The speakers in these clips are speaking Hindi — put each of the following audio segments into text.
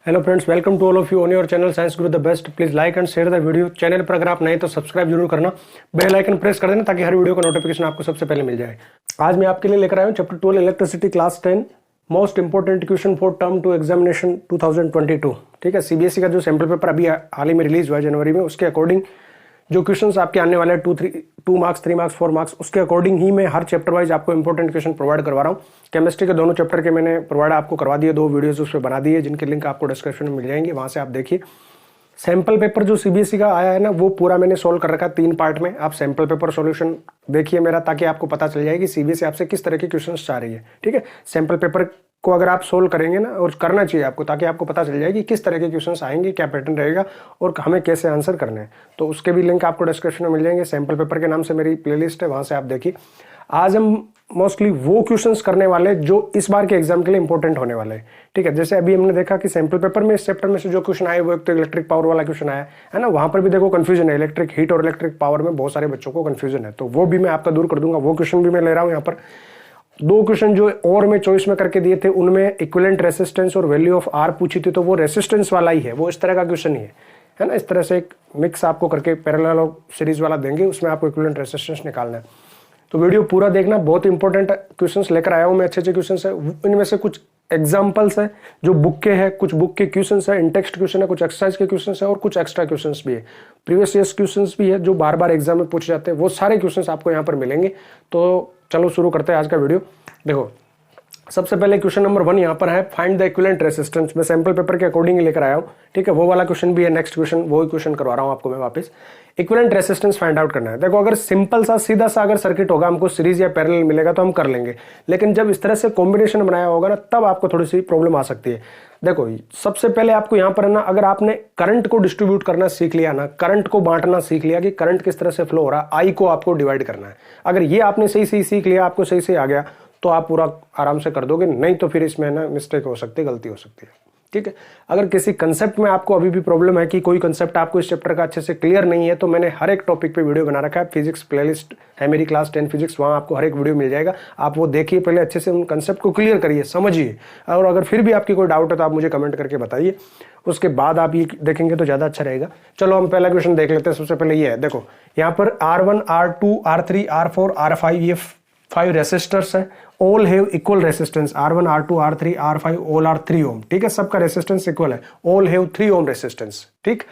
Hello friends, welcome to all of you on your channel science guru the best. Please like and share the video. Channel पर अगर आप नए तो सब्सक्राइब जरूर करना, बेल आइकन प्रेस कर देना ताकि हर वीडियो का नोटिफिकेशन आपको सबसे पहले मिल जाए। आज मैं आपके लिए लेकर आया हूँ chapter 12 electricity class 10 most important question for term two examination 2022। ठीक है, सीबीएसई का जो सैम्पल पेपर अभी हाल ही में रिलीज हुआ है जनवरी में, उसके अकॉर्डिंग जो क्वेश्चंस आपके आने वाले हैं 2 मार्क्स 3 मार्क्स 4 मार्क्स, उसके अकॉर्डिंग ही मैं हर चैप्टर वाइज आपको इंपॉर्टेंट क्वेश्चन प्रोवाइड करवा रहा हूँ। केमिस्ट्री के दोनों चैप्टर के मैंने प्रोवाइड आपको करवा दिए, 2 वीडियोस उस पर बना दिए जिनके लिंक आपको डिस्क्रिप्शन में मिल जाएंगे, वहां से आप देखिए। सैम्पल पेपर जो सीबीएसई का आया है ना, वो पूरा मैंने सोल्व कर रखा है 3 पार्ट में। आप सैम्पल पेपर सॉल्यूशन देखिए मेरा, ताकि आपको पता चल जाए कि सीबीएसई आपसे किस तरह के क्वेश्चन चाह रही है। ठीक है, सैम्पल पेपर को अगर आप सोल्व करेंगे ना, और करना चाहिए आपको, ताकि आपको पता चल जाए कि किस तरह के क्वेश्चंस आएंगे, क्या पैटर्न रहेगा और हमें कैसे आंसर करने हैं। तो उसके भी लिंक आपको डिस्क्रिप्शन में मिल जाएंगे। सैम्पल पेपर के नाम से मेरी प्लेलिस्ट है, वहां से आप देखिए। आज हम मोस्टली वो क्वेश्चंस करने वाले जो इस बार के एग्जाम के लिए इंपॉर्टेंट होने वाले हैं। ठीक है, जैसे अभी हमने देखा कि सैम्पल पेपर में इस चैप्टर में से जो क्वेश्चन आए वो एक तो इलेक्ट्रिक पावर वाला क्वेश्चन आया है ना, वहां पर भी देखो कंफ्यूजन है। इलेक्ट्रिक हीट और इलेक्ट्रिक पावर में बहुत सारे बच्चों को कंफ्यूजन है, तो वो भी मैं आपका दूर कर दूंगा। वो क्वेश्चन भी मैं ले रहा हूँ यहाँ पर। 2 क्वेश्चन जो और मैं चॉइस में करके दिए थे, उनमें इक्विवेलेंट रेसिस्टेंस और वैल्यू ऑफ आर पूछी थी, तो वो रेसिस्टेंस वाला ही है, वो इस तरह का क्वेश्चन ही है ना। इस तरह से एक मिक्स आपको करके पैरेलल और सीरीज वाला देंगे, उसमें आपको इक्विवेलेंट रेसिस्टेंस निकालना है। तो वीडियो पूरा देखना, बहुत इंपॉर्टेंट क्वेश्चंस लेकर आया हूं मैं, अच्छे क्वेश्चंस है। इनमें से कुछ एग्जांपल्स है जो बुक के हैं, कुछ बुक के क्वेश्चंस है, इन टेक्स्ट क्वेश्चन है, कुछ एक्सरसाइज के क्वेश्चंस है और कुछ एक्स्ट्रा क्वेश्चंस भी है। प्रीवियस ईयर्स क्वेश्चंस भी है जो बार बार एग्जाम में पूछे जाते हैं, वो सारे क्वेश्चंस आपको यहाँ पर मिलेंगे। तो चलो शुरू करते हैं आज का वीडियो। देखो, सबसे पहले क्वेश्चन नंबर 1 यहाँ पर है, फाइंड द इक्विवेलेंट रेसिस्टेंस। मैं सैम्पल पेपर के अकॉर्डिंग लेकर आया हूँ। ठीक है, वो वाला क्वेश्चन भी है, नेक्स्ट क्वेश्चन वही क्वेश्चन करवा रहा हूँ आपको मैं वापस। इक्विवेलेंट रेसिस्टेंस फाइंड आउट करना है। देखो, अगर सिंपल सा सीधा सा अगर सर्किट होगा, हमको सीरीज या पैरेलल मिलेगा तो हम कर लेंगे, लेकिन जब इस तरह से कॉम्बिनेशन बनाया होगा ना, तब आपको थोड़ी सी प्रॉब्लम आ सकती है। देखो, सबसे पहले आपको यहाँ पर है ना, अगर आपने करंट को डिस्ट्रीब्यूट करना सीख लिया ना, करंट को बांटना सीख लिया कि करंट किस तरह से फ्लो हो रहा है, आई को आपको डिवाइड करना है। अगर ये आपने सही सही सीख लिया, आपको सही सही आ गया, तो आप पूरा आराम से कर दोगे। नहीं तो फिर इसमें ना मिस्टेक हो सकती है, गलती हो सकती है। ठीक है, अगर किसी कंसेप्ट में आपको अभी भी प्रॉब्लम है कि कोई कंसेप्ट आपको इस चैप्टर का अच्छे से क्लियर नहीं है, तो मैंने हर एक टॉपिक पे वीडियो बना रखा है। फिजिक्स प्लेलिस्ट है मेरी, क्लास 10 फिजिक्स, वहाँ आपको हर एक वीडियो मिल जाएगा। आप वो देखिए, पहले अच्छे से उन कंसेप्ट को क्लियर करिए, समझिए, और अगर फिर भी आपकी कोई डाउट है तो आप मुझे कमेंट करके बताइए, उसके बाद आप ये देखेंगे तो ज़्यादा अच्छा रहेगा। चलो हम पहला क्वेश्चन देख लेते हैं। सबसे पहले ये है, देखो यहाँ पर R1 R2 R3 R4 R5 ये 5 रेसिस्टर्स है। All have equal resistance, R1 R2 R3 R5 all are 3 ohm. ठीक है, सबका रेसिस्टेंस इक्वल है, ऑल हैव 3 ओम रेसिस्टेंस। ठीक,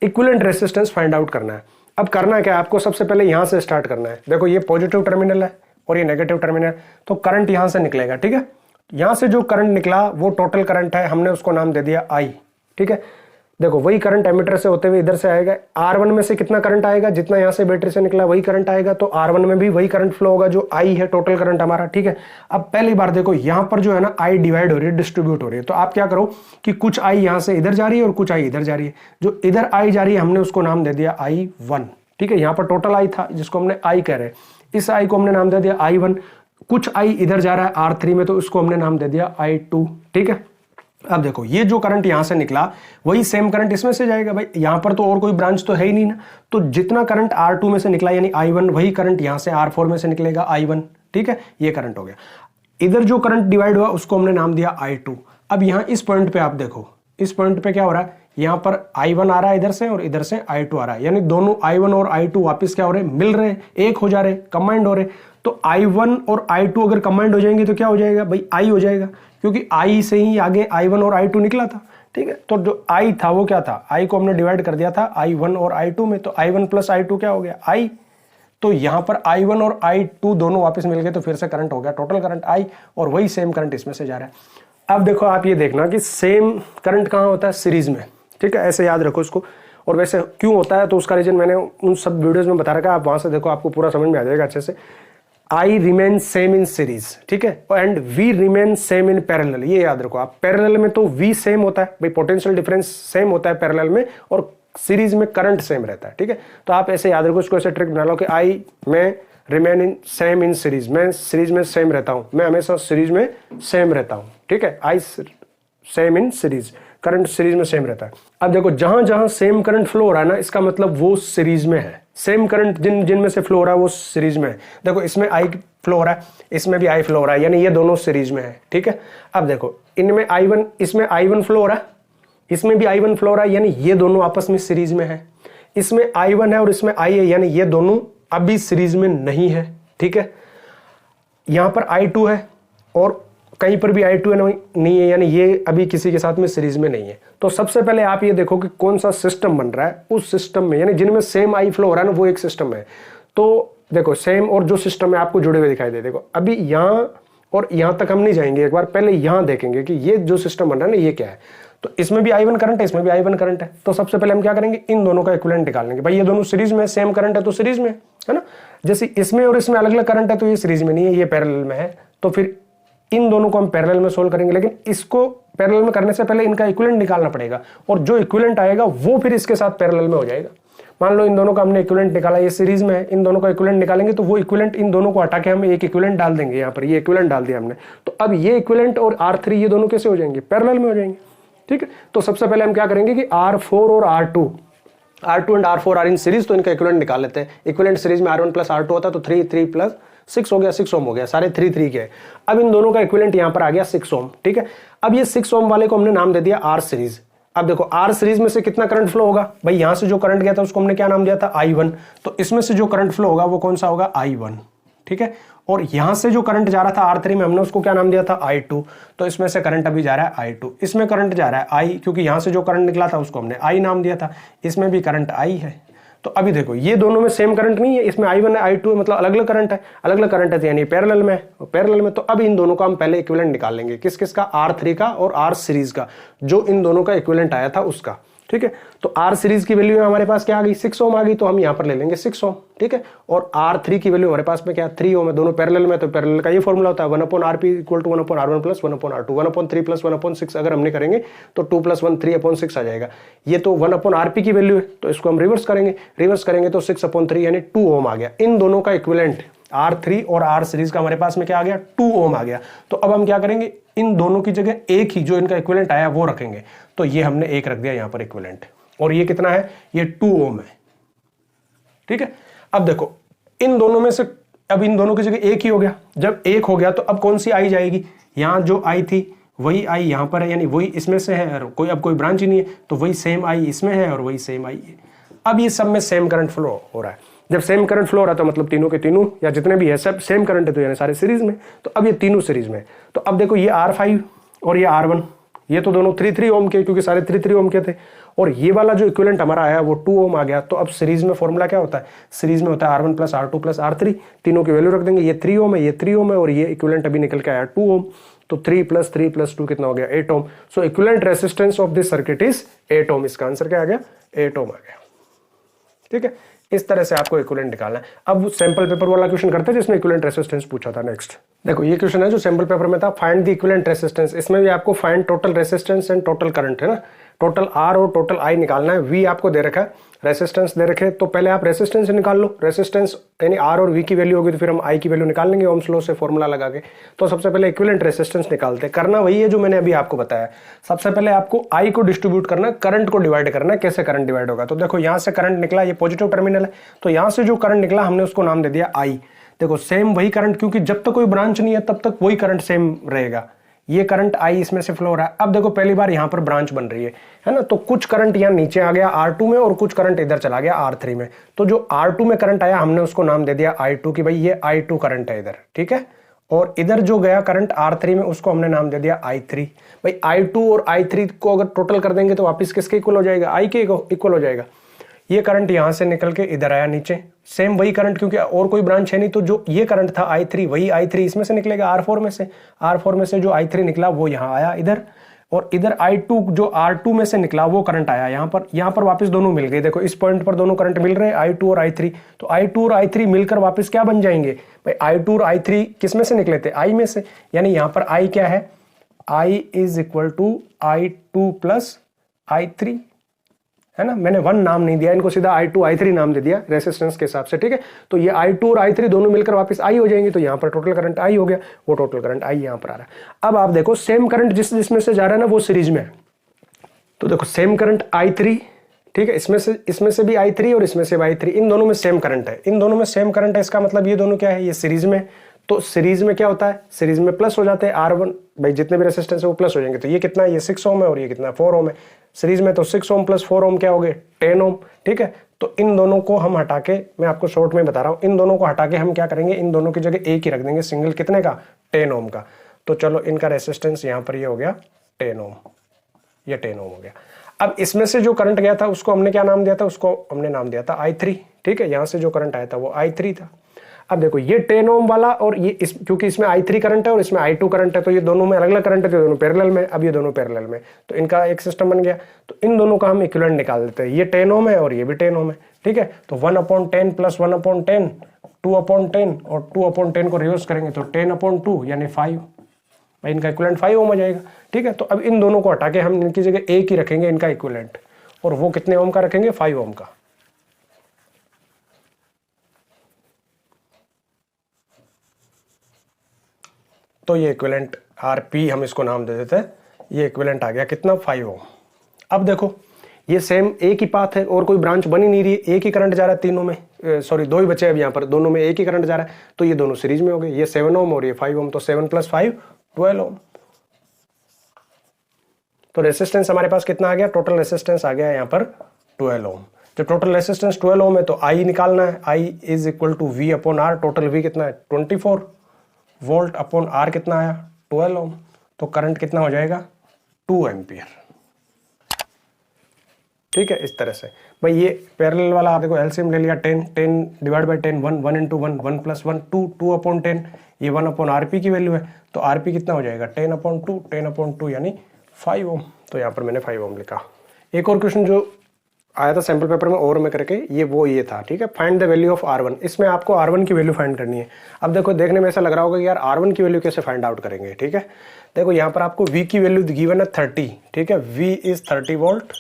इक्विवेलेंट रेसिस्टेंस फाइंड आउट करना है। अब करना क्या है आपको, सबसे पहले यहां से स्टार्ट करना है। देखो, ये पॉजिटिव टर्मिनल है और ये नेगेटिव टर्मिनल है, तो करंट यहां से निकलेगा। ठीक है, यहां से जो करंट निकला वो टोटल करंट है, हमने उसको नाम दे दिया I। ठीक है, देखो वही करंट एमीटर से होते हुए इधर से आएगा। R1 में से कितना करंट आएगा, जितना यहां से बैटरी से निकला वही करंट आएगा, तो R1 में भी वही करंट फ्लो होगा जो I है, टोटल करंट हमारा। ठीक है, अब पहली बार देखो यहां पर जो है ना, I डिवाइड हो रही है, डिस्ट्रीब्यूट हो रही है। तो आप क्या करो कि कुछ I यहां से इधर जा रही है और कुछ I इधर जा रही है। जो इधर I जा रही है हमने उसको नाम दे दिया I1। ठीक है, यहां पर टोटल I था जिसको हमने I कह रहे हैं, इस I को हमने नाम दे दिया I1। कुछ I इधर जा रहा है R3 में, तो उसको हमने नाम दे दिया I2। ठीक है, अब देखो ये जो करंट यहां से निकला वही सेम करंट इसमें से जाएगा। भाई यहां पर तो और कोई ब्रांच तो है ही नहीं ना, तो जितना करंट R2 में से निकला यानी I1, वही करंट यहां से R4 में से निकलेगा I1। ठीक है, ये करंट हो गया। इधर जो करंट डिवाइड हुआ उसको हमने नाम दिया I2। अब यहां इस पॉइंट पे आप देखो, इस पॉइंट पे क्या हो रहा है, यहां पर I1 आ रहा है इधर से और इधर से I2 आ रहा है, यानी दोनों I1 और I2 वापस क्या हो रहे, मिल रहे, एक हो जा रहे, कंबाइंड हो रहे। तो I1 और I2 अगर कंबाइंड हो जाएंगे तो क्या हो जाएगा भाई, I हो जाएगा, क्योंकि I से ही आगे I1 और I2 निकला था। ठीक है, तो जो I था वो क्या था, I को हमने डिवाइड कर दिया था I1 और I2 में, तो I1 प्लस I2 क्या हो गया, I। तो यहां पर I1 और I2 दोनों वापस मिल गए, तो फिर से करंट हो गया टोटल करंट I, और वही सेम करंट इसमें से जा रहा है। अब देखो आप ये देखना कि सेम करंट कहां होता है, सीरीज में। ठीक है, ऐसे याद रखो इसको। और वैसे क्यों होता है तो उसका रीजन मैंने उन सब वीडियोस में बता रखा है, आप वहां से देखो, आपको पूरा समझ में आ जाएगा अच्छे से। I remain same in series, ठीक है, and V remain same in parallel. ये याद रखो आप, पैरेलल में तो V सेम होता है भाई, पोटेंशियल डिफरेंस सेम होता है पैरेलल में, और सीरीज में करंट सेम रहता है। ठीक है, तो आप ऐसे याद रखो, इसको ऐसे ट्रिक बना लो कि I में remain in same in series, मैं सीरीज में सेम रहता हूं, मैं हमेशा सीरीज में सेम रहता हूं। ठीक है, I same in series, current series में सेम रहता है। अब देखो जहां जहां सेम करंट फ्लो हो रहा है ना, इसका मतलब वो सीरीज में है। सेम करंट जिनमें से फ्लो हो रहा है वो सीरीज में है। देखो इसमें I फ्लो हो रहा है, इसमें भी I फ्लो हो रहा है, यानी ये दोनों सीरीज में है। ठीक है, अब देखो इनमें I1, इसमें I1 फ्लो हो रहा है, इसमें भी I1 फ्लो हो रहा है, यानी ये दोनों आपस में सीरीज में है। इसमें I1 है और इसमें I है, यानी ये दोनों अभी सीरीज में नहीं है। ठीक है, यहां पर I2 है और कहीं पर भी I2 नहीं है, यानी ये अभी किसी के साथ में सीरीज में नहीं है। तो सबसे पहले आप ये देखो कि कौन सा सिस्टम बन रहा है, उस सिस्टम में यानी जिनमें सेम I फ्लो हो रहा है ना, वो एक सिस्टम है। तो देखो सेम और जो सिस्टम है आपको जुड़े हुए दिखाई दे। देखो अभी यहां और यहां तक हम नहीं जाएंगे, एक बार पहले यहां देखेंगे कि ये जो सिस्टम बन रहा है ना ये क्या है। तो इसमें भी I1 करंट है, इसमें भी I1 करंट है। तो सबसे पहले हम क्या करेंगे, इन दोनों का इक्विवेलेंट निकाल लेंगे। भाई ये दोनों सीरीज में सेम करंट है तो सीरीज में है ना। जैसे इसमें और इसमें अलग अलग करंट है तो ये सीरीज में नहीं है, ये पैरेलल में है। तो फिर इन दोनों को हम पैरेलल में सोल्व करेंगे, लेकिन इसको पैरेलल में करने से पहले इनका इक्विवेलेंट निकालना पड़ेगा और जो इक्विवेलेंट आएगा वो फिर इसके साथ पैरेलल में हो जाएगा। मान लो इन दोनों का हमने इक्विवेलेंट निकाला, ये सीरीज में है, इन दोनों का इक्विवेलेंट निकालेंगे तो वो इक्विवेलेंट इन दोनों को हटा के हम एक इक्विवेलेंट डाल देंगे। यहाँ पर ये इक्विवेलेंट डाल दिया हमने, तो अब ये इक्विवेलेंट और R3 ये दोनों कैसे हो जाएंगे, पैरेलल में हो जाएंगे। ठीक है, तो सबसे पहले हम क्या करेंगे कि R4 और R2 and R4 are in series, तो इनका इक्विवेलेंट निकाल लेते हैं। इक्विवेलेंट सीरीज में R1 प्लस R2 होता है तो 3 प्लस 6 हो गया, 6 ओम हो गया, सारे 3 के। अब इन दोनों का इक्विवेलेंट यहां पर आ गया 6 ओम। ठीक है, अब ये 6 ओम वाले को हमने नाम दे दिया R सीरीज। अब देखो R सीरीज में से कितना करंट फ्लो होगा, भाई यहां से जो करंट गया था उसको हमने क्या नाम दिया था, I1। तो इसमें से जो करंट फ्लो होगा वो कौन सा होगा, I1। ठीक है, और यहां से जो करंट जा रहा था R3 में, हमने उसको क्या नाम दिया था, I2। तो इसमें से करंट अभी जा रहा है I2, इसमें करंट जा रहा है I, क्योंकि यहां से जो करंट निकला था उसको हमने I नाम दिया था। इसमें भी करंट I है। तो अभी देखो ये दोनों में सेम करंट नहीं है, इसमें I1 है I2 है, मतलब अलग अलग करंट है, अलग अलग करंट है, तो यानी पैरेलल में पैरेलल में। तो अब इन दोनों का हम पहले इक्विवेलेंट निकाल लेंगे, किस किस का, R3 का और R सीरीज का, जो इन दोनों का इक्विवेलेंट आया था उसका। ठीक है, तो R सीरीज की वैल्यू हमारे पास क्या आ गई, 6 ओम आ गई, तो हम यहां पर ले लेंगे 6 ओम। ठीक है, और R3 की वैल्यू हमारे पास में क्या, 3 ओम है, दोनों पैरेलल में, तो पैरेलल का ये फॉर्मूला होता है 1/RP equal to 1/R1 plus 1/R2, 1/3 plus 1/6 अगर हमने करेंगे तो 2 + 1 3/6 आ जाएगा। ये तो 1/RP की वैल्यू है, तो इसको हम रिवर्स करेंगे तो 6/3 यानी 2 ओम आ गया। इन दोनों का इक्विवेलेंट R3 और R सीरीज का हमारे पास में क्या आ गया, 2 ओम आ गया। तो अब हम क्या करेंगे, इन दोनों की जगह एक ही जो इनका इक्विवेलेंट आया वो रखेंगे। तो ये हमने एक रख दिया यहां पर इक्विवेलेंट, और ये कितना है, ये 2 ओम है। ठीक है, अब देखो इन दोनों में से अब इन दोनों की जगह एक ही हो गया। जब एक हो गया तो अब कौन सी आई जाएगी, यहां जो आई थी वही आई यहां पर है, यानी वही इसमें से है, और कोई अब कोई ब्रांच ही नहीं है, तो वही सेम आई इसमें है और वही सेम आई है। अब ये सब में सेम करंट फ्लो हो रहा है। जब सेम करंट फ्लो हो रहा है तो मतलब तीनों के तीनों या जितने भी है सब सेम करंट है, तो यानी सारे सीरीज में। तो अब ये तीनों सीरीज में, तो अब देखो ये R5 और ये R1, ये तो दोनों 3 ओम के, क्योंकि सारे 3 ओम के थे, और ये वाला जो इक्विवेलेंट हमारा आया वो 2 ओम आ गया। तो अब सीरीज में फॉर्मूला क्या होता है, सीरीज में होता है R1 plus R2 plus R3, तीनों की वैल्यू रख देंगे। ये 3 ओम है, ये 3 ओम है, और ये इक्विवेलेंट अभी निकल के आया 2 ओम। तो 3 + 2 कितना हो गया, 8 ohm. So equivalent resistance of this circuit is 8 ohm. इसका आंसर क्या आ गया, 8 ओम आ गया। ठीक है, इस तरह से आपको इक्विवेलेंट निकालना है। अब सैंपल पेपर वाला क्वेश्चन करते हैं जिसमें इक्विवेलेंट रेसिस्टेंस पूछा था। नेक्स्ट देखो ये क्वेश्चन है जो सैंपल पेपर में था, फाइंड द इक्विवेलेंट रेसिस्टेंस। इसमें भी आपको find total resistance and total current है ना, टोटल R और टोटल I निकालना है। V आपको दे रखा है, रेसिस्टेंस दे रखे, तो पहले आप रेसिस्टेंस निकाल लो। रेसिस्टेंस यानी R और V की वैल्यू होगी तो फिर हम I की वैल्यू निकाल लेंगे ओम्स लॉ से फॉर्मूला लगा के। तो सबसे पहले इक्विवेलेंट रेसिस्टेंस निकालते हैं। करना वही है जो मैंने अभी आपको बताया। सबसे पहले आपको I को डिस्ट्रीब्यूट करना, करंट को डिवाइड करना है। कैसे करंट डिवाइड होगा, तो देखो यहां से करंट निकला, ये पॉजिटिव टर्मिनल है, तो यहां से जो करंट निकला हमने उसको नाम दे दिया I। देखो सेम वही करंट, क्योंकि जब तक कोई ब्रांच नहीं है तब तक वही करंट सेम रहेगा। ये करंट I इसमें से फ्लो हो रहा है। अब देखो पहली बार यहां पर ब्रांच बन रही है ना, तो कुछ करंट यहां नीचे आ गया R2 में और कुछ करंट इधर चला गया R3 में। तो जो R2 में करंट आया हमने उसको नाम दे दिया I2 कि भाई ये I2 करंट है इधर। ठीक है, और इधर जो गया करंट R3 में उसको हमने नाम दे दिया I3। भाई I2 और I3 को अगर टोटल कर देंगे तो वापस किसके इक्वल हो जाएगा, I के इक्वल हो जाएगा। ये करंट यहां से निकल के इधर आया नीचे, सेम वही करंट, क्योंकि और कोई ब्रांच है नहीं, तो जो ये करंट था I3 वही I3 इसमें से निकलेगा R4 में से। R4 में से जो I3 निकला वो यहां आया इधर, और इधर I2 जो R2 में से निकला वो करंट आया यहां पर वापस दोनों मिल गए। देखो इस पॉइंट पर दोनों करंट मिल रहे हैं, I2 और I3। तो I2 और I3 मिलकर वापस क्या बन जाएंगे भाई, I2 और I3 किस में से निकले थे, I में से, यानी यहां पर I क्या है, I is equal to I2 plus I3 है ना। मैंने 1 नाम नहीं दिया इनको, सीधा I2 I3 नाम दे दिया रेसिस्टेंस के हिसाब से। ठीक है, तो ये I2 और I3 दोनों मिलकर वापस I हो जाएंगे, तो यहाँ पर टोटल करंट I हो गया, वो टोटल करंट I यहाँ पर आ रहा है। अब आप देखो सेम करंट जिसमें से जा रहा है ना वो सीरीज में है, तो देखो सेम करंट I3, ठीक है, इसमें से भी I3 और इसमें से भी I3, इन दोनों में सेम करंट है, इन दोनों में सेम करंट है। इसका मतलब ये दोनों क्या है, ये सीरीज में, तो सीरीज में क्या होता है, सीरीज में प्लस हो जाते हैं R1, भाई जितने भी रेसिस्टेंस है वो प्लस हो जाएंगे। तो ये कितना है, ये 6 ओम है और ये कितना है 4 ओम है सीरीज में। तो 6 ओम प्लस 4 ओम क्या हो गए 10 ओम, ठीक है। तो इन दोनों को हम हटा के, मैं आपको शॉर्ट में बता रहा हूं, इन दोनों को हटा के हम क्या करेंगे, इन दोनों की जगह एक ही रख देंगे, सिंगल कितने का 10 ओम का। तो चलो इनका रेसिस्टेंस यहां पर ये हो गया 10 ओम, ये 10 ओम हो गया। अब इसमें से जो करंट गया था उसको हमने क्या नाम दिया था, उसको हमने नाम दिया था I3, ठीक है। यहां से जो करंट आया था वो I3 था। अब देखो ये 10 ओम वाला और ये क्योंकि इसमें I3 करंट है और इसमें I2 करंट है, तो ये दोनों में अलग अलग करंट है, तो दोनों पैरेलल में। अब ये दोनों पैरेलल में, तो इनका एक सिस्टम बन गया। तो इन दोनों का हम इक्विवेलेंट निकाल देते हैं। ये 10 ओम है और ये भी 10 ओम है, ठीक है। तो 1/10 प्लस 1/10 2/10 और 2/10 को रिवर्स करेंगे तो 10/2 यानी 5, इनका इक्विवेलेंट 5 ओम हो जाएगा, ठीक है। तो अब इन दोनों को हटा के हम इनकी जगह एक ही रखेंगे इनका इक्विवेलेंट, और वो कितने ओम का रखेंगे 5 ओम का। तो ये इक्विवेलेंट RP हम इसको नाम दे देते हैं, ये इक्विवेलेंट आ गया कितना 5 ओम। अब देखो ये सेम एक ही पाथ है और कोई ब्रांच बनी नहीं रही है, एक ही करंट जा रहा है तीनों में, सॉरी 2 ही बचे अब यहाँ पर, दोनों में एक ही करंट जा रहा है। तो ये दोनों सीरीज में हो गए, ये 7 ओम और ये 5 ओम, तो 7 + 5 12 ओम। तो रेसिस्टेंस हमारे पास कितना आ गया, टोटल रेसिस्टेंस आ गया यहाँ पर 12 ओम। जब टोटल रेसिस्टेंस 12 ओम है तो I निकालना है, I = V/R। टोटल V कितना है 24 वोल्ट अपॉन R कितना आया 12 ओम। तो करंट कितना हो जाएगा 2 एम्पियर, ठीक है। इस तरह से भाई ये पैरेलल वाला आप देखो एलसीएम ले लिया, 10 डिवाइड बाय 10 1 1 × 1 1 + 1 2 2/10, ये 1/RP की वैल्यू है। तो RP कितना हो जाएगा 10/2 10/2 यानी 5 ओम। तो यहाँ पर मैंने 5 ओम लिखा। एक और क्वेश्चन जो आया था सैंपल पेपर में और में करके, ये था, ठीक है। Find the value of R1। इसमें आपको R1 की वैल्यू फाइंड करनी है। अब देखो देखने में ऐसा लग रहा होगा कि यार R1 की वैल्यू कैसे फाइंड आउट करेंगे, ठीक है। देखो यहाँ पर आपको V की वैल्यू गिवन है 30, ठीक है। V is 30 volt.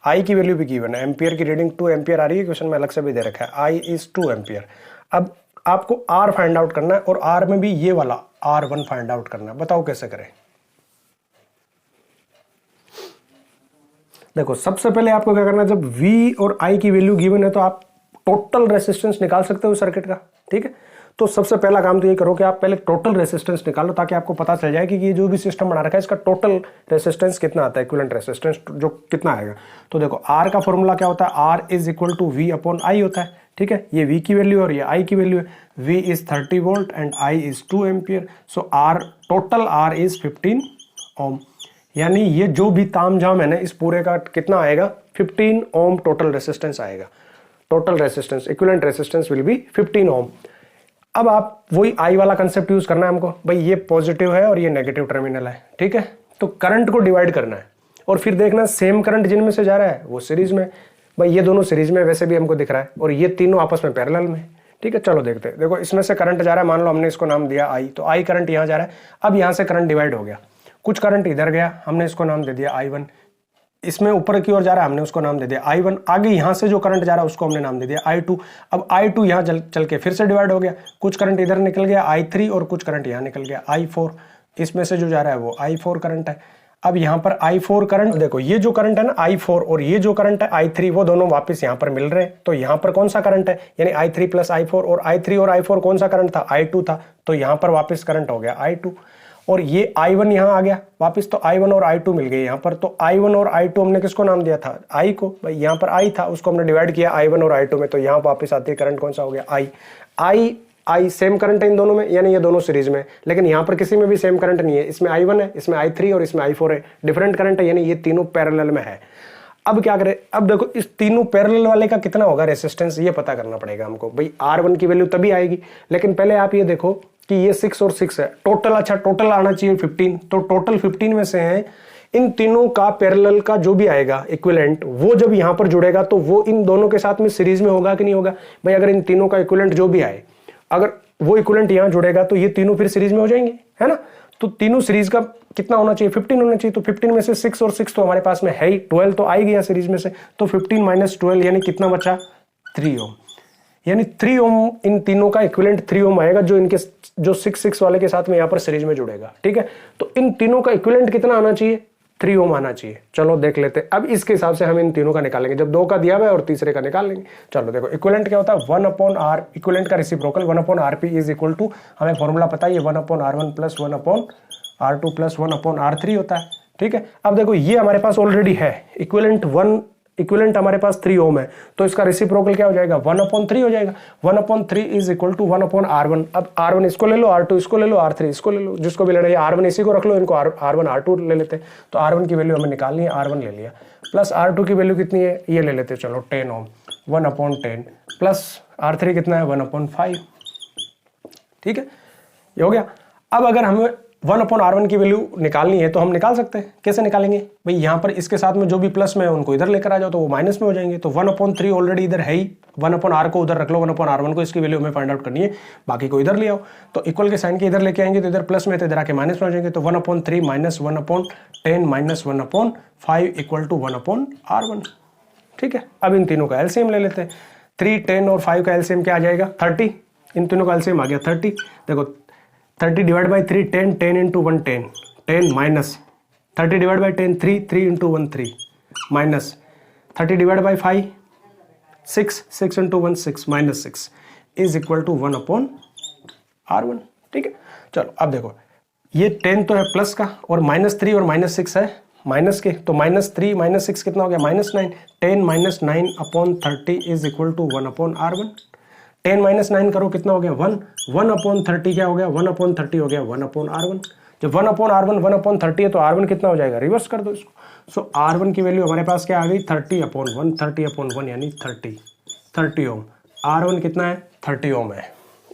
I की वैल्यू भी गिवन है, एम्पियर की रीडिंग 2 एम्पियर आ रही है, क्वेश्चन में अलग से भी दे रखा है I इज 2 एम्पियर। अब आपको R फाइंड आउट करना है और R में भी ये वाला R1 फाइंड आउट करना है। बताओ कैसे करें। देखो सबसे पहले आपको क्या करना है, जब V और I की वैल्यू गिवन है तो आप टोटल रेसिस्टेंस निकाल सकते हो सर्किट का, ठीक है। तो सबसे पहला काम तो ये करो कि आप पहले टोटल रेसिस्टेंस निकालो, ताकि आपको पता चल जाए कि ये जो भी सिस्टम बना रखा है इसका टोटल रेसिस्टेंस कितना आता है, इक्विवेलेंट रेसिस्टेंस जो कितना आएगा। तो देखो R का फॉर्मूला क्या होता है, R = V/I होता है, ठीक है। ये V की वैल्यू और ये I की वैल्यू है। V is 30 volt and I is 2 ampere. So total R is 15 ओम। यानी ये जो भी तामझाम है ना इस पूरे का कितना आएगा 15 ओम टोटल रेसिस्टेंस आएगा। Total resistance equivalent resistance will be 15 ओम। अब आप वही I वाला कंसेप्ट यूज करना है हमको, भाई ये पॉजिटिव है और ये नेगेटिव टर्मिनल है, ठीक है। तो करंट को डिवाइड करना है और फिर देखना सेम करंट जिनमें से जा रहा है वो सीरीज में, भाई ये दोनों सीरीज में वैसे भी हमको दिख रहा है और ये तीनों आपस में पैरेलल में, ठीक है। चलो देखते हैं। देखो इसमें से करंट जा रहा है, मान लो हमने इसको नाम दिया I, तो I करंट यहाँ जा रहा है। अब यहाँ से करंट डिवाइड हो गया, कुछ करंट इधर गया, हमने इसको नाम दे दिया I1। इसमें ऊपर की ओर जा रहा है, हमने उसको नाम दे दिया I1। आगे यहाँ से जो करंट जा रहा है उसको हमने नाम दे दिया I2। अब I2 यहाँ चल के फिर से डिवाइड हो गया, कुछ करंट इधर निकल गया I3 और कुछ करंट यहाँ निकल गया I4। इसमें से जो जा रहा है वो I4 करंट है। अब यहाँ पर I4 करंट देखो, ये जो करंट है ना I4 और ये जो करंट है I3 वो दोनों वापस यहाँ पर मिल रहे हैं। तो यहाँ पर कौन सा करंट है, यानी I3 + I4, और I3 और I4 कौन सा करंट था I2 था। तो यहाँ पर वापस करंट हो गया I2 और ये I1 यहाँ आ गया वापस। तो I1 और I2 मिल गए यहाँ पर। तो I1 और I2 हमने किसको नाम दिया था I को, भाई यहाँ पर I था उसको हमने डिवाइड किया I1 और I2 में। तो यहाँ वापस आते करंट कौन सा हो गया I सेम करंट है इन दोनों में, यानी ये दोनों सीरीज में। लेकिन यहाँ पर किसी में भी सेम करंट नहीं है, इसमें I1 है, इसमें I3 और इसमें I4 है। डिफरेंट करंट है, यानी ये तीनों पैरेलल में है। अब क्या करें, अब देखो इस तीनों पैरेलल वाले का कितना होगा रेसिस्टेंस, ये पता करना पड़ेगा हमको। भाई R1 की वैल्यू तभी आएगी, लेकिन पहले आप ये देखो कि ये 6 और 6 है टोटल। अच्छा टोटल आना चाहिए 15, तो टोटल 15 में से है इन तीनों का पैरेलल का जो भी आएगा इक्विवेलेंट, वो जब यहाँ पर जुड़ेगा तो वो इन दोनों के साथ में सीरीज में होगा कि नहीं होगा। भाई अगर इन तीनों का इक्विवेलेंट जो भी आए, अगर वो इक्विवेलेंट यहाँ जुड़ेगा तो ये तीनों फिर सीरीज में हो जाएंगे, है ना। तो तीनों सीरीज का कितना होना चाहिए 15 होना चाहिए। तो 15 में से 6 और 6 तो हमारे पास में है ही, 12 तो आई गया सीरीज में से। तो 15 - 12 यानी कितना बचा 3 ओम, यानी 3 ओम इन तीनों का इक्विवेलेंट 3 ओम आएगा, जो इनके जो 6 वाले के साथ में यहाँ पर सीरीज में जुड़ेगा, ठीक है। तो इन तीनों का इक्विवेलेंट कितना आना चाहिए 3 ओम आना चाहिए। चलो देख लेते हैं। अब इसके हिसाब से हम इन तीनों का निकालेंगे, जब 2 का दिया हुआ है और तीसरे का निकाल लेंगे। चलो देखो इक्विवेलेंट क्या होता है 1/r, इक्विवेलेंट का reciprocal 1/rp is equal to, हमें फॉर्मूला पता है ये 1/r1 plus 1/r2 plus 1/r3 होता है। ठीक है, अब देखो ये हमारे पास ऑलरेडी है इक्विवेलेंट हमारे पास 3 ओम है, तो इसका रेसिप्रोकल क्या हो जाएगा 1/3 हो जाएगा। 1/3 इज इक्वल टू 1/r1। अब r1 इसको ले लो, r2 इसको ले लो, r3 इसको ले लो, जिसको भी लेना है। r1 इसी को रख लो, इनको r1 r2 ले लेते हैं। तो r1 की वैल्यू हमें निकालनी है, r1 ले लिया, प्लस r2 की वैल्यू कितनी है ये ले लेते हैं, चलो 10 ओम, 1/10 प्लस r3 कितना है 1/5। ठीक है, ये हो गया। अब अगर हमें 1/r1 की वैल्यू निकालनी है तो हम निकाल सकते हैं। कैसे निकालेंगे भाई, यहाँ पर इसके साथ में जो भी प्लस में है उनको इधर लेकर आ जाओ तो वो माइनस में हो जाएंगे। तो 1/3 ऑलरेडी इधर है ही, 1/r को उधर रख लो, 1/r1 को इसकी वैल्यू हमें फाइंड आउट करनी है, बाकी को इधर ले आओ। तो इक्वल के साइन के इधर लेके आएंगे तो इधर प्लस में तो इधर आके माइनस में हो जाएंगे। तो 1/3 minus 1/10 minus 1/5 equal to 1/r1। ठीक है, अब इन तीनों का एलसीएम ले लेते हैं। 3, 10 और 5 का एलसीएम क्या आ जाएगा 30। इन तीनों का एलसीएम आ गया 30। देखो 30 divide by 3 10, 10 into 1 10, 10 minus 30 divide by 10 3, 3 into 1 3 minus 30 divide by 5 6, 6 into 1 6 minus 6 is equal to 1/r1। ठीक है, चलो अब देखो ये 10 तो है प्लस का, और -3 और -6 है माइनस के, तो -3 -6 कितना हो गया -9। 10 minus 9/30 is equal to 1/r1। 10 माइनस 9 करो कितना हो गया 1, 1/30 क्या हो गया 1/30 हो गया 1/r1। जब 1/r1 1/30 है तो r1 कितना हो जाएगा, रिवर्स कर दो इसको। सो r1 की वैल्यू हमारे पास क्या आ गई 30/1, 30/1 यानी 30 ओम। r1 कितना है 30 ओम है,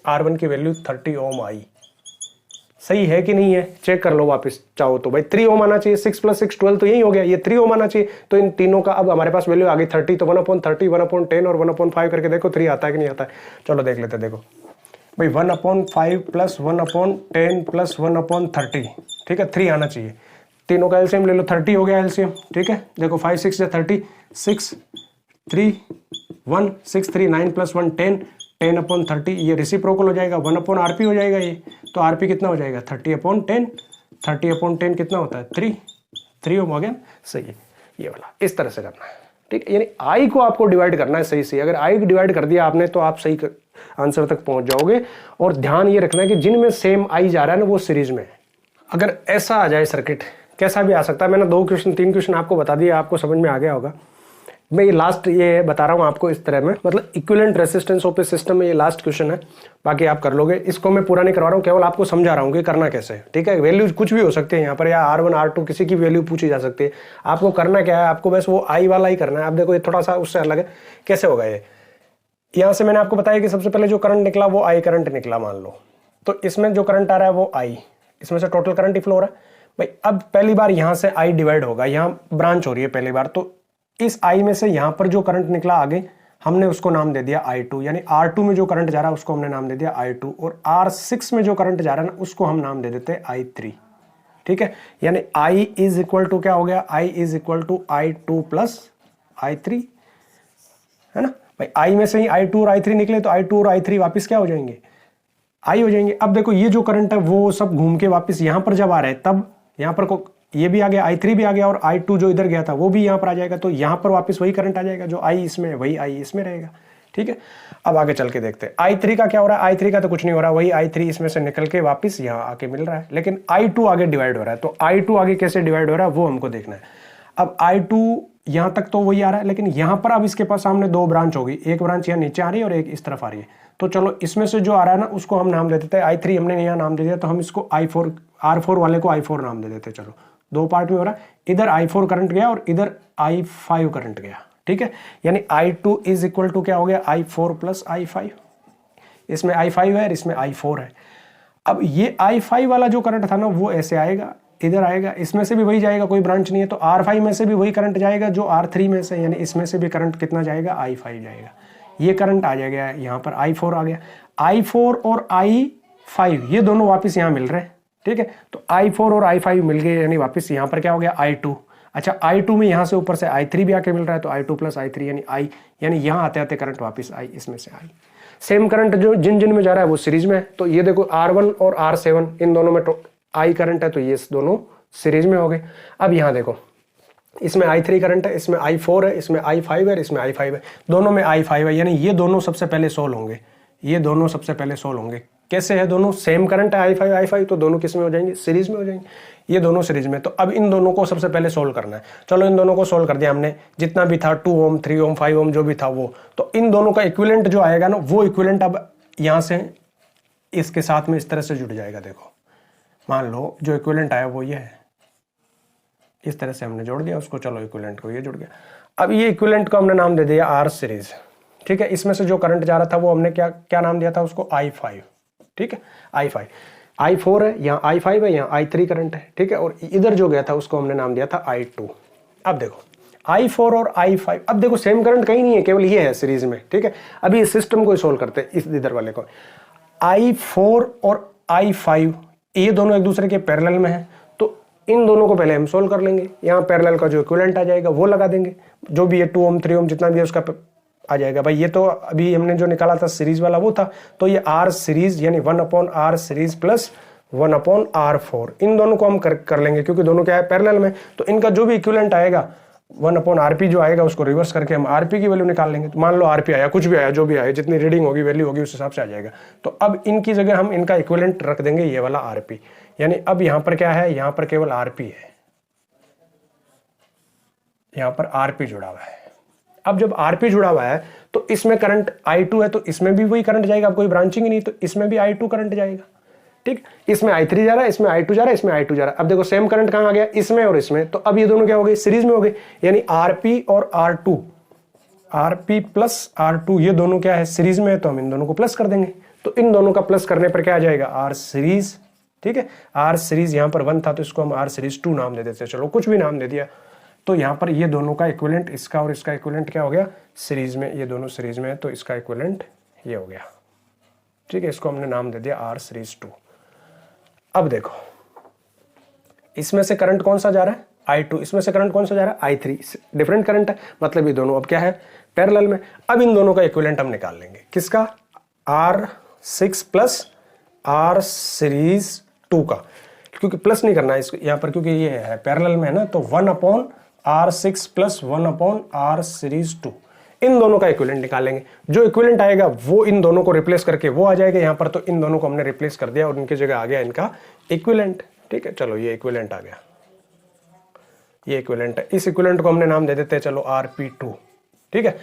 r1 की वैल्यू 30 ओम आई। सही है कि नहीं है चेक कर लो वापस चाहो तो। भाई 3 ओम आना चाहिए, 6 + 6 12 तो यही हो गया, ये 3 ओम आना चाहिए। तो इन तीनों का अब हमारे पास वैल्यू आ गई 30। तो 1/30 1/10 और 1/5 करके देखो 3 आता है कि नहीं आता है। चलो देख लेते हैं। देखो भाई 1/5 प्लस 1/10 प्लस 1/30, ठीक है 3 आना चाहिए। तीनों का एलसीएम ले लो, 30 हो गया एलसीएम। ठीक है, देखो 5 6 या 30, 6 3 1 6 3 9 प्लस 1 10, 10/30 ये रेसिप्रोकल हो जाएगा, 1/rp हो जाएगा ये। तो rp कितना हो जाएगा 30/10, 30/10 कितना होता है 3 ओम हो गया। सही है, ये वाला इस तरह से करना है। ठीक है, यानी i को आपको डिवाइड करना है सही से। अगर i डिवाइड कर दिया आपने तो आप सही आंसर तक पहुंच जाओगे। और ध्यान ये रखना है कि जिनमें सेम i जा रहा है ना वो सीरीज में है। अगर ऐसा आ जाए सर्किट, कैसा भी आ सकता है, मैंने 2 क्वेश्चन 3 क्वेश्चन आपको बता दिया, आपको समझ में आ गया होगा। मैं ये लास्ट ये बता रहा हूँ आपको इस तरह में, मतलब equivalent resistance of A system में ये लास्ट क्वेश्चन है, बाकी आप कर लोगे। इसको मैं पूरा नहीं करवा रहा हूँ, केवल आपको समझा रहा हूँ कि करना कैसे है। ठीक है, वैल्यूज कुछ भी हो सकते हैं यहाँ पर, या R1 R2 किसी की वैल्यू पूछी जा सकती है। आपको करना क्या है, आपको बस वो I वाला ही करना है। आप देखो ये थोड़ा सा उससे अलग है, कैसे होगा ये। यहाँ से मैंने आपको बताया कि सबसे पहले जो करंट निकला वो I करंट निकला मान लो, तो इसमें जो करंट आ रहा है वो I, इसमें से टोटल करंट ही फ्लो हो रहा है। भाई अब पहली बार यहाँ से I डिवाइड होगा, यहाँ ब्रांच हो रही है पहली बार, तो इस I में से यहाँ पर जो करंट निकला आगे हमने उसको नाम दे दिया I2, यानी R2 में जो करंट जा रहा है उसको हमने नाम दे दिया I2, और R6 में जो करंट जा रहा है ना उसको हम नाम दे देते हैं I3। ठीक है, यानी I इज इक्वल टू क्या हो गया, I is equal to I2 plus I3, है ना भाई। I में से ही I2 और I3 निकले तो I2 और I3 वापस क्या हो जाएंगे, I हो जाएंगे। अब देखो ये जो करंट है वो सब घूम के वापस यहाँ पर जब आ रहे हैं तब यहाँ पर को ये भी आ गया, I3 भी आ गया, और I2 जो इधर गया था वो भी यहाँ पर आ जाएगा। तो यहाँ पर वापस वही करंट आ जाएगा, जो I इसमें है वही I इसमें रहेगा। ठीक है, अब आगे चल के देखते हैं I3 का क्या हो रहा है। I3 का तो कुछ नहीं हो रहा, वही I3 इसमें से निकल के वापस यहाँ आके मिल रहा है, लेकिन I2 आगे डिवाइड हो रहा है। तो I2 आगे कैसे डिवाइड हो रहा है वो हमको देखना है। अब I2 यहाँ तक तो वही आ रहा है, लेकिन यहाँ पर अब इसके पास सामने 2 ब्रांच होगी, एक ब्रांच यहाँ नीचे आ रही है और एक इस तरफ आ रही है। तो चलो इसमें से जो आ रहा है ना उसको हम नाम दे देते हैं I3, हमने यहाँ नाम दे दिया, तो हम इसको I4 R4 वाले को I4 नाम दे देते हैं। चलो 2 पार्ट में हो रहा है, इधर I4 करंट गया और इधर I5 करंट गया। ठीक है, यानी I2 इज इक्वल टू क्या हो गया I4 प्लस I5, इसमें I5 है इसमें I4 है। अब ये I5 वाला जो करंट था ना वो ऐसे आएगा, इधर आएगा, इसमें से भी वही जाएगा, कोई ब्रांच नहीं है, तो R5 में से भी वही करंट जाएगा जो R3 में से, यानी इसमें से भी करंट कितना जाएगा I5 जाएगा। ये करंट आ जाएगा, यहाँ पर I4 आ गया। I4 और I5 ये दोनों वापस यहाँ मिल रहे हैं। ठीक है, तो I4 और I5 मिल गए, यानी वापस यहाँ पर क्या हो गया I2। अच्छा I2 में यहाँ से ऊपर से I3 भी आके मिल रहा है, तो I2 प्लस I3 यानी I, यानी यहाँ आते आते करंट वापस I, इसमें से I। सेम करंट जो जिन में जा रहा है वो सीरीज में है। तो ये देखो R1 और R7 इन दोनों में I करंट है, तो ये दोनों सीरीज में हो गए। अब यहाँ देखो, इसमें I3 करंट है, इसमें I4 है, इसमें I5 है, इसमें I5 है, दोनों में I5 है, यानी ये दोनों सबसे पहले सोल्व होंगे, ये दोनों सबसे पहले सोल्व होंगे। कैसे है, दोनों सेम करंट है I5 तो दोनों किस में हो जाएंगे, सीरीज में हो जाएंगे, ये दोनों सीरीज में। तो अब इन दोनों को सबसे पहले सोल्व करना है। चलो इन दोनों को सोल्व कर दिया हमने, जितना भी था 2 ओम 3 ओम 5 ओम जो भी था वो, तो इन दोनों का इक्विवेलेंट जो आएगा ना, वो इक्विवेलेंट अब यहाँ से इसके साथ में इस तरह से जुड़ जाएगा। देखो मान लो जो इक्विवेलेंट आया वो ये है, इस तरह से हमने जोड़ दिया उसको, चलो इक्विवेलेंट को, ये जुड़ गया। अब ये इक्विवेलेंट को हमने नाम दे दिया आर सीरीज, ठीक है। इसमें से जो करंट जा रहा था वो हमने क्या क्या नाम दिया था उसको, I5, ठीक है, I5। I4 है, यहाँ I5 है, यहाँ I3 करंट है, ठीक है, और इधर जो गया था उसको हमने नाम दिया था I2। अब देखो I4 और I5, अब देखो सेम करंट कहीं नहीं है, केवल ये है सीरीज में, ठीक है। अभी इस सिस्टम को सोल्व करते हैं, इस इधर वाले को। I4 और I5 ये दोनों एक दूसरे के पैरेलल में है, तो इन दोनों को पहले हम सोल्व कर लेंगे। यहाँ पैरेलल का जो इक्विवेलेंट आ जाएगा वो लगा देंगे, जो भी है 2 ओम 3 ओम जितना भी है उसका आ जाएगा। भाई ये तो अभी हमने जो निकाला था सीरीज वाला वो था, तो ये आर सीरीज यानी 1/R सीरीज प्लस 1/R4, इन दोनों को हम कर लेंगे, क्योंकि दोनों क्या है, पैरेलल में। तो इनका जो भी इक्विवेलेंट आएगा 1/RP जो आएगा उसको रिवर्स करके हम RP की वैल्यू निकाल लेंगे। तो मान लो RP आया, कुछ भी आया, जो भी आया, जितनी रीडिंग होगी वैल्यू होगी उस हिसाब से आ जाएगा। तो अब इनकी जगह हम इनका इक्विवेलेंट रख देंगे ये वाला RP, यानी अब यहाँ पर क्या है, यहाँ पर केवल RP है, यहाँ पर RP जुड़ा हुआ है। अब जब RP जुड़ा हुआ है तो इसमें करंट I2 है, तो इसमें भी वही करंट जाएगा, अब कोई ब्रांचिंग ही नहीं, तो इसमें भी I2 करंट जाएगा, ठीक। इसमें I3 जा रहा है, इसमें I2 जा रहा है, इसमें I2 जा रहा है। अब देखो सेम करंट कहां आ गया, इसमें और इसमें, तो अब ये दोनों क्या हो गए, सीरीज में हो गए, यानी RP और R2, RP प्लस R2 ये दोनों क्या है, सीरीज में है, तो हम इन दोनों को प्लस कर देंगे। तो इन दोनों का प्लस करने पर क्या आ जाएगा, R सीरीज, ठीक है। R सीरीज यहाँ पर 1 था तो इसको हम R सीरीज 2 नाम दे देते हैं, चलो कुछ भी नाम दे दिया। तो यहाँ पर ये दोनों का इक्विवेलेंट, इसका और इसका इक्विवेलेंट क्या हो गया, सीरीज में, ये दोनों सीरीज में है, तो इसका इक्विवेलेंट ये हो गया, ठीक है। इसको हमने नाम दे दिया R सीरीज 2। अब देखो इसमें से करंट कौन सा जा रहा है, I2, इसमें से करंट कौन सा जा रहा है, I3, डिफरेंट करंट है, मतलब ये दोनों अब क्या है, पैरेलल में। अब इन दोनों का इक्विवेलेंट हम निकाल लेंगे, किसका, R6 प्लस R सीरीज 2 का, क्योंकि प्लस नहीं करना है इसको यहाँ पर, क्योंकि ये है पैरेलल में है ना, तो 1/R6 प्लस 1/R सीरीज 2, इन दोनों का इक्विवेलेंट निकालेंगे। जो इक्विवेलेंट आएगा वो इन दोनों को रिप्लेस करके वो आ जाएगा यहाँ पर, तो इन दोनों को हमने रिप्लेस कर दिया और इनकी जगह आ गया इनका इक्विवेलेंट, ठीक है। चलो ये इक्विवेलेंट आ गया, ये इक्विवेलेंट है, इस इक्विवेलेंट को हमने नाम दे देते हैं चलो RP2, ठीक है।